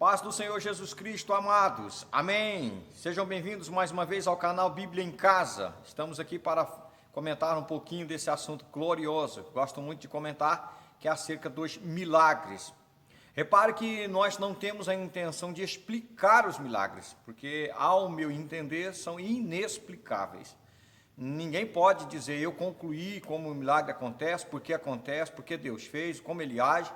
Paz do Senhor Jesus Cristo, amados. Amém. Sejam bem-vindos mais uma vez ao canal Bíblia em Casa. Estamos aqui para comentar um pouquinho desse assunto glorioso. Gosto muito de comentar, que é acerca dos milagres. Repare que nós não temos a intenção de explicar os milagres, porque, ao meu entender, são inexplicáveis. Ninguém pode dizer, eu concluí como o milagre acontece, porque Deus fez, como Ele age.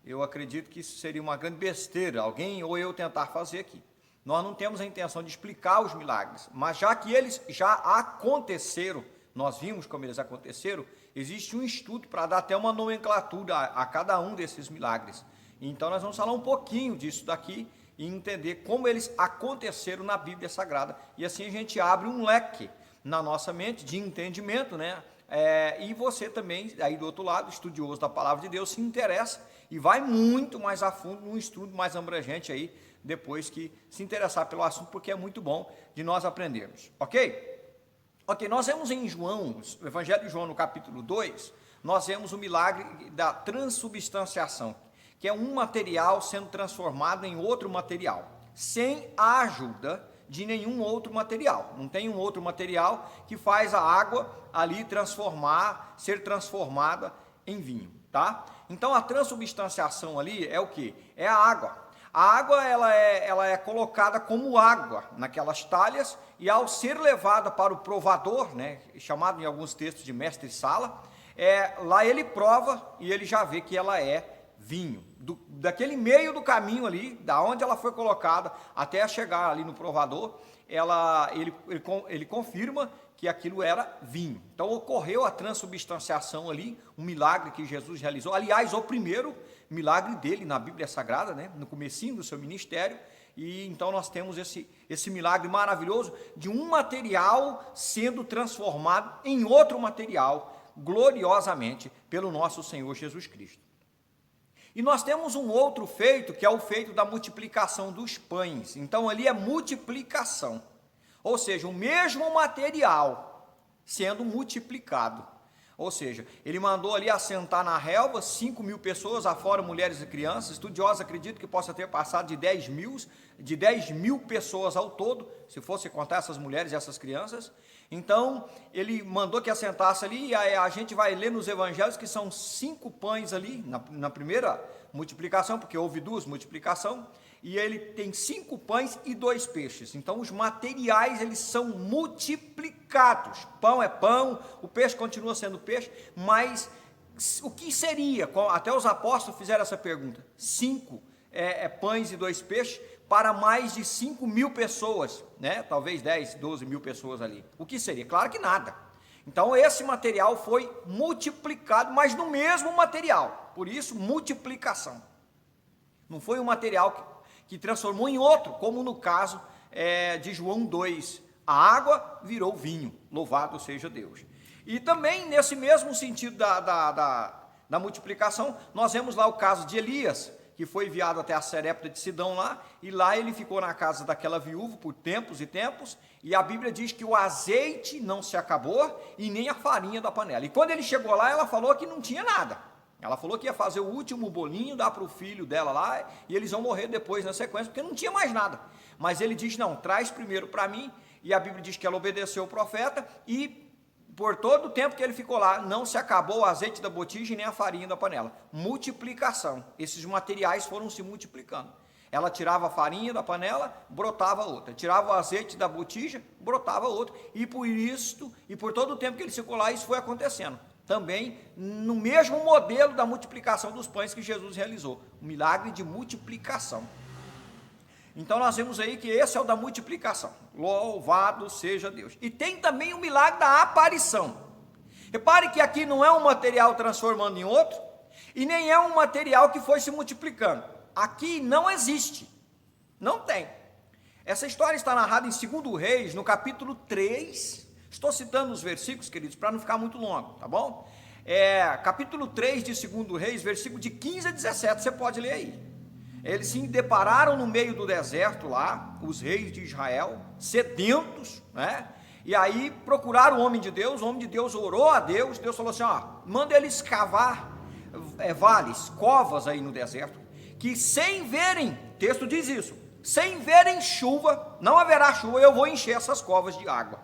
Eu acredito que isso seria uma grande besteira, alguém ou eu tentar fazer aqui. Nós não temos a intenção de explicar os milagres, mas já que eles já aconteceram, nós vimos como eles aconteceram, existe um estudo para dar até uma nomenclatura a cada um desses milagres. Então nós vamos falar um pouquinho disso daqui e entender como eles aconteceram na Bíblia Sagrada. E assim a gente abre um leque na nossa mente de entendimento, né? E você também, aí do outro lado, estudioso da Palavra de Deus, se interessa e vai muito mais a fundo num estudo mais abrangente aí, depois que se interessar pelo assunto, porque é muito bom de nós aprendermos, ok? Ok, nós vemos em João, o Evangelho de João no capítulo 2, nós vemos o milagre da transubstanciação, que é um material sendo transformado em outro material, sem a ajuda de nenhum outro material. Não tem um outro material que faz a água ali ser transformada em vinho, tá? Então a transubstanciação ali é o que? É a água. A água ela é colocada como água naquelas talhas e ao ser levada para o provador, né, chamado em alguns textos de mestre-sala, lá ele prova e ele já vê que ela é vinho. Daquele meio do caminho ali, da onde ela foi colocada até chegar ali no provador, ele confirma que aquilo era vinho. Então ocorreu a transubstanciação ali, um milagre que Jesus realizou. Aliás, o primeiro milagre dele na Bíblia Sagrada, né, no comecinho do seu ministério. E então nós temos esse milagre maravilhoso de um material sendo transformado em outro material, gloriosamente, pelo nosso Senhor Jesus Cristo. E nós temos um outro feito, que é o feito da multiplicação dos pães. Então ali é multiplicação, ou seja, o mesmo material sendo multiplicado. Ou seja, ele mandou ali assentar na relva 5.000 pessoas, afora mulheres e crianças. Estudiosos acreditam que possa ter passado de 10 mil pessoas ao todo, se fosse contar essas mulheres e essas crianças. Então, ele mandou que assentasse ali, e a gente vai ler nos evangelhos que são 5 pães ali, na primeira multiplicação, porque houve 2 multiplicações, e ele tem 5 pães e 2 peixes. Então, os materiais, eles são multiplicados. Pão é pão, o peixe continua sendo peixe, mas o que seria? Até os apóstolos fizeram essa pergunta. 5 pães e 2 peixes, para mais de 5.000 pessoas, né? Talvez 10, 12 mil pessoas ali. O que seria? Claro que nada. Então esse material foi multiplicado, mas no mesmo material, por isso multiplicação. Não foi um material que transformou em outro, como no caso de João 2, a água virou vinho, louvado seja Deus. E também nesse mesmo sentido da multiplicação, nós vemos lá o caso de Elias, que foi enviado até a Sarepta de Sidom lá, e lá ele ficou na casa daquela viúva por tempos e tempos, e a Bíblia diz que o azeite não se acabou, e nem a farinha da panela. E quando ele chegou lá, ela falou que não tinha nada. Ela falou que ia fazer o último bolinho, dar para o filho dela lá, e eles vão morrer depois na sequência, porque não tinha mais nada. Mas ele diz, não, traz primeiro para mim, e a Bíblia diz que ela obedeceu o profeta, e por todo o tempo que ele ficou lá, não se acabou o azeite da botija e nem a farinha da panela. Multiplicação. Esses materiais foram se multiplicando. Ela tirava a farinha da panela, brotava outra. Tirava o azeite da botija, brotava outra. E por isso, e por todo o tempo que ele ficou lá, isso foi acontecendo. Também no mesmo modelo da multiplicação dos pães que Jesus realizou. O milagre de multiplicação. Então nós vemos aí que esse é o da multiplicação. Louvado seja Deus. E tem também o milagre da aparição. Repare que aqui não é um material transformando em outro, e nem é um material que foi se multiplicando. Aqui não existe. Não tem. Essa história está narrada em 2 Reis, no capítulo 3. Estou citando os versículos, queridos, para não ficar muito longo, tá bom? Capítulo 3 de 2 Reis, versículo de 15 a 17, você pode ler aí. Eles se depararam no meio do deserto lá, os reis de Israel, sedentos, né? E aí procuraram o homem de Deus orou a Deus, Deus falou assim, manda eles cavar vales, covas aí no deserto, que sem verem, o texto diz isso, sem verem chuva, não haverá chuva, eu vou encher essas covas de água.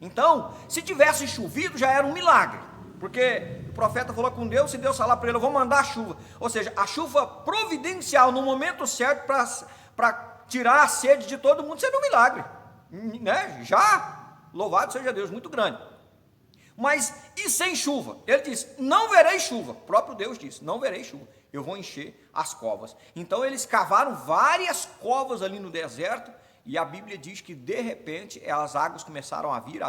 Então, se tivesse chovido, já era um milagre, porque o profeta falou com Deus, e Deus falar para ele, eu vou mandar a chuva, ou seja, a chuva providencial, no momento certo, para tirar a sede de todo mundo, seria um milagre, né? Já, louvado seja Deus, muito grande. Mas, e sem chuva? Ele diz, não verei chuva, o próprio Deus disse, não verei chuva, eu vou encher as covas. Então eles cavaram várias covas ali no deserto, e a Bíblia diz que de repente as águas começaram a vir,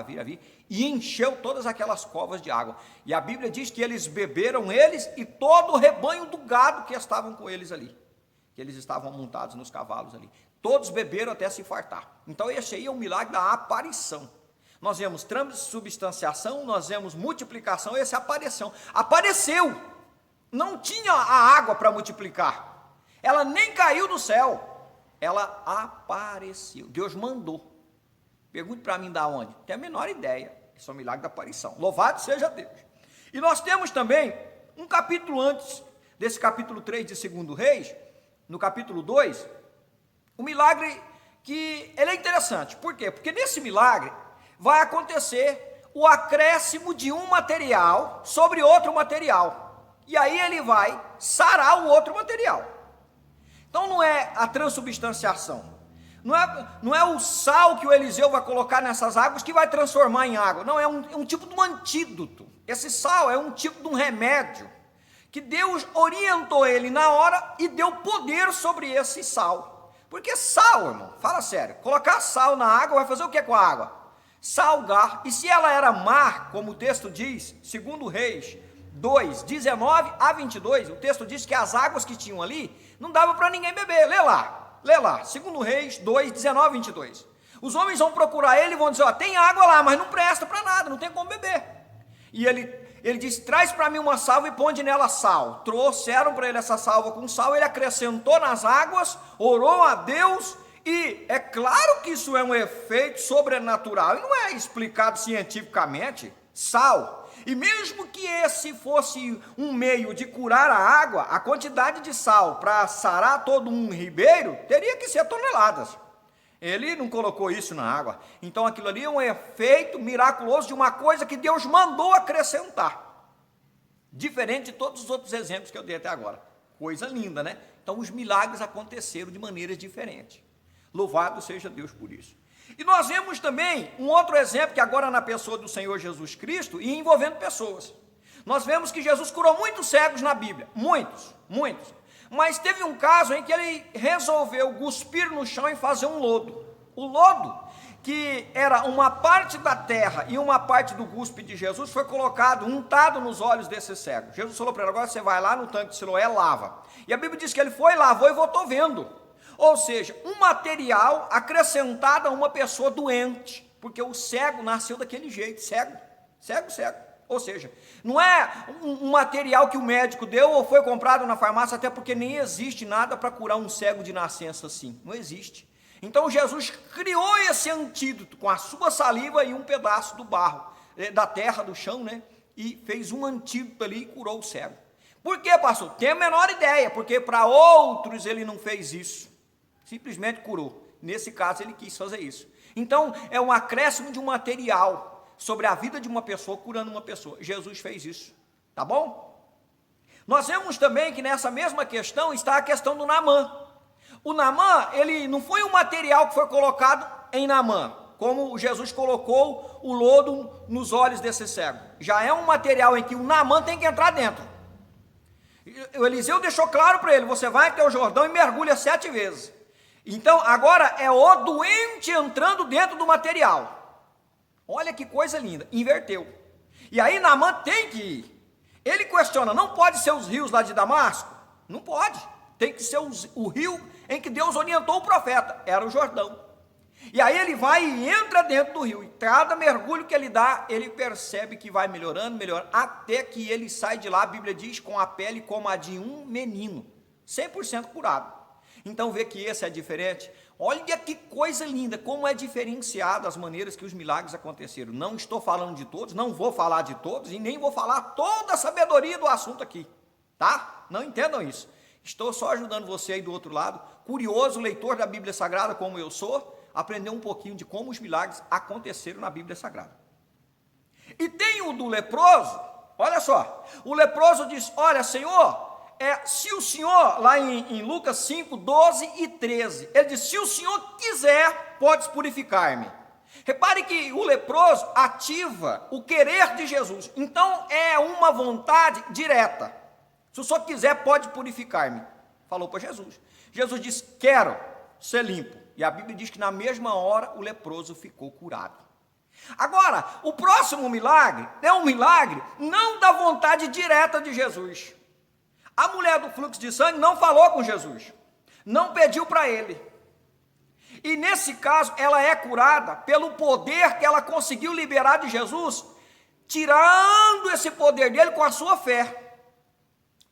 e encheu todas aquelas covas de água. E a Bíblia diz que eles beberam, eles e todo o rebanho do gado que estavam com eles ali, que eles estavam montados nos cavalos ali, todos beberam até se fartar. Então esse aí é o milagre da aparição. Nós vemos transubstanciação, nós vemos multiplicação, esse é apareceu, não tinha a água para multiplicar, ela nem caiu do céu, ela apareceu, Deus mandou. Pergunte para mim da onde, não tenho a menor ideia, esse é o milagre da aparição, louvado seja Deus. E nós temos também, um capítulo antes desse capítulo 3 de 2 Reis, no capítulo 2, o milagre que ele é interessante, por quê? Porque nesse milagre vai acontecer o acréscimo de um material sobre outro material, e aí ele vai sarar o outro material. Então não é a transubstanciação, não é o sal que o Eliseu vai colocar nessas águas que vai transformar em água, não, é um tipo de um antídoto. Esse sal é um tipo de um remédio, que Deus orientou ele na hora e deu poder sobre esse sal, porque sal, irmão, fala sério, colocar sal na água vai fazer o que com a água? Salgar, e se ela era má, como o texto diz, 2 Reis 2, 19 a 22, o texto diz que as águas que tinham ali, não dava para ninguém beber, lê lá, 2 Reis 2, 19 a 22, os homens vão procurar ele e vão dizer, ó, tem água lá, mas não presta para nada, não tem como beber, e ele disse, traz para mim uma salva e ponde nela sal, trouxeram para ele essa salva com sal, ele acrescentou nas águas, orou a Deus, e é claro que isso é um efeito sobrenatural, e não é explicado cientificamente, sal, e mesmo que esse fosse um meio de curar a água, a quantidade de sal para sarar todo um ribeiro, teria que ser toneladas, ele não colocou isso na água, então aquilo ali é um efeito miraculoso de uma coisa que Deus mandou acrescentar, diferente de todos os outros exemplos que eu dei até agora, coisa linda, né? Então os milagres aconteceram de maneiras diferentes. Louvado seja Deus por isso. E nós vemos também um outro exemplo, que agora na pessoa do Senhor Jesus Cristo, e envolvendo pessoas. Nós vemos que Jesus curou muitos cegos na Bíblia, muitos, mas teve um caso em que ele resolveu cuspir no chão e fazer um lodo. O lodo, que era uma parte da terra e uma parte do cuspe de Jesus, foi colocado, untado nos olhos desse cego. Jesus falou para ele, agora você vai lá no tanque de Siloé, lava. E a Bíblia diz que ele foi, lavou e voltou vendo. Ou seja, um material acrescentado a uma pessoa doente, porque o cego nasceu daquele jeito, cego. Ou seja, não é um material que o médico deu ou foi comprado na farmácia, até porque nem existe nada para curar um cego de nascença assim, não existe. Então Jesus criou esse antídoto com a sua saliva e um pedaço do barro, da terra, do chão, né? E fez um antídoto ali e curou o cego. Por quê, pastor? Tem a menor ideia, porque para outros ele não fez isso. Simplesmente curou. Nesse caso ele quis fazer isso. Então é um acréscimo de um material sobre a vida de uma pessoa, curando uma pessoa. Jesus fez isso, tá bom? Nós vemos também que nessa mesma questão está a questão do Naamã. O Naamã, ele não foi um material que foi colocado em Naamã, como Jesus colocou o lodo nos olhos desse cego. Já é um material em que o Naamã tem que entrar dentro. O Eliseu deixou claro para ele, você vai até o Jordão e mergulha 7 vezes. Então, agora é o doente entrando dentro do material. Olha que coisa linda, inverteu. E aí Naamã tem que ir. Ele questiona, não pode ser os rios lá de Damasco? Não pode, tem que ser o rio em que Deus orientou o profeta, era o Jordão. E aí ele vai e entra dentro do rio, e cada mergulho que ele dá, ele percebe que vai melhorando, até que ele sai de lá, a Bíblia diz, com a pele como a de um menino, 100% curado. Então vê que esse é diferente. Olha que coisa linda, como é diferenciado as maneiras que os milagres aconteceram. Não estou falando de todos, não vou falar de todos, e nem vou falar toda a sabedoria do assunto aqui, tá? Não entendam isso. Estou só ajudando você aí do outro lado, curioso leitor da Bíblia Sagrada como eu sou, aprender um pouquinho de como os milagres aconteceram na Bíblia Sagrada. E tem o do leproso, olha só, o leproso diz, olha Senhor, se o Senhor, lá em Lucas 5, 12 e 13, ele diz, se o Senhor quiser, pode purificar-me. Repare que o leproso ativa o querer de Jesus, então é uma vontade direta. Se o Senhor quiser, pode purificar-me. Falou para Jesus. Jesus disse, quero ser limpo. E a Bíblia diz que na mesma hora o leproso ficou curado. Agora, o próximo milagre é um milagre não da vontade direta de Jesus. A mulher do fluxo de sangue não falou com Jesus, não pediu para ele. E nesse caso, ela é curada pelo poder que ela conseguiu liberar de Jesus, tirando esse poder dele com a sua fé.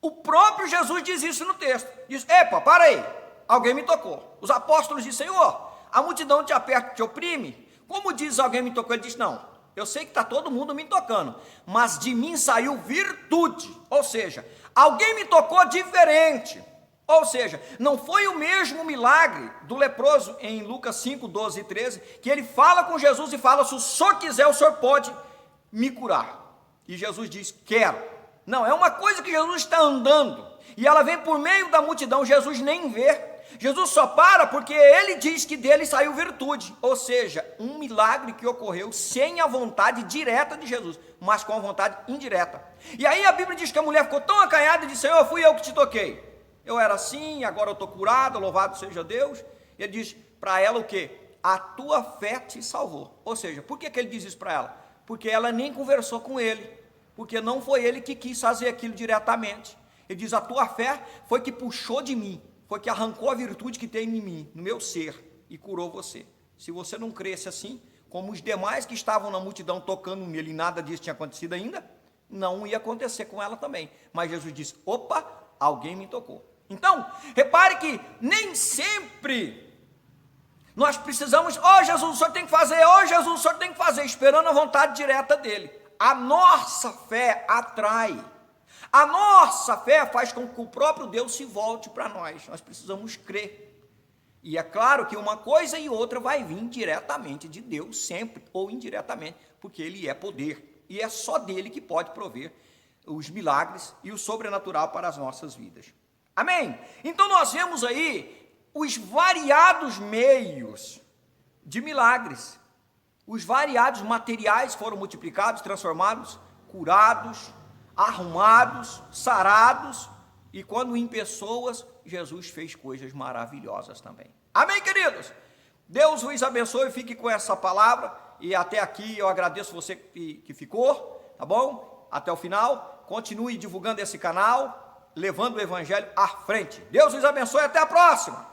O próprio Jesus diz isso no texto. Diz, epa, para aí, alguém me tocou. Os apóstolos dizem, Senhor, a multidão te aperta, te oprime. Como diz alguém me tocou? Ele diz, não, eu sei que está todo mundo me tocando, mas de mim saiu virtude. Ou seja, alguém me tocou diferente. Ou seja, não foi o mesmo milagre do leproso em Lucas 5, 12 e 13, que ele fala com Jesus e fala, se o Senhor quiser, o Senhor pode me curar. E Jesus diz, quero. Não, é uma coisa que Jesus está andando, e ela vem por meio da multidão, Jesus nem vê. Jesus só para porque ele diz que dele saiu virtude, ou seja, um milagre que ocorreu sem a vontade direta de Jesus, mas com a vontade indireta. E aí a Bíblia diz que a mulher ficou tão acanhada e disse, Senhor, fui eu que te toquei. Eu era assim, agora eu estou curado, louvado seja Deus. Ele diz para ela o quê? A tua fé te salvou. Ou seja, por que ele diz isso para ela? Porque ela nem conversou com ele, porque não foi ele que quis fazer aquilo diretamente. Ele diz, a tua fé foi que puxou de mim, foi que arrancou a virtude que tem em mim, no meu ser, e curou você. Se você não cresce assim, como os demais que estavam na multidão tocando nele, e nada disso tinha acontecido ainda, não ia acontecer com ela também. Mas Jesus disse, opa, alguém me tocou. Então, repare que nem sempre nós precisamos, Jesus, o Senhor tem que fazer, Jesus, o Senhor tem que fazer, esperando a vontade direta dele. A nossa fé atrai. A nossa fé faz com que o próprio Deus se volte para nós. Nós precisamos crer. E é claro que uma coisa e outra vai vir diretamente de Deus, sempre, ou indiretamente, porque Ele é poder. E é só dele que pode prover os milagres e o sobrenatural para as nossas vidas. Amém? Então nós vemos aí os variados meios de milagres. Os variados materiais foram multiplicados, transformados, curados, arrumados, sarados, e quando em pessoas, Jesus fez coisas maravilhosas também. Amém, queridos? Deus vos abençoe, fique com essa palavra, e até aqui eu agradeço você que ficou, tá bom? Até o final, continue divulgando esse canal, levando o evangelho à frente. Deus vos abençoe, até a próxima!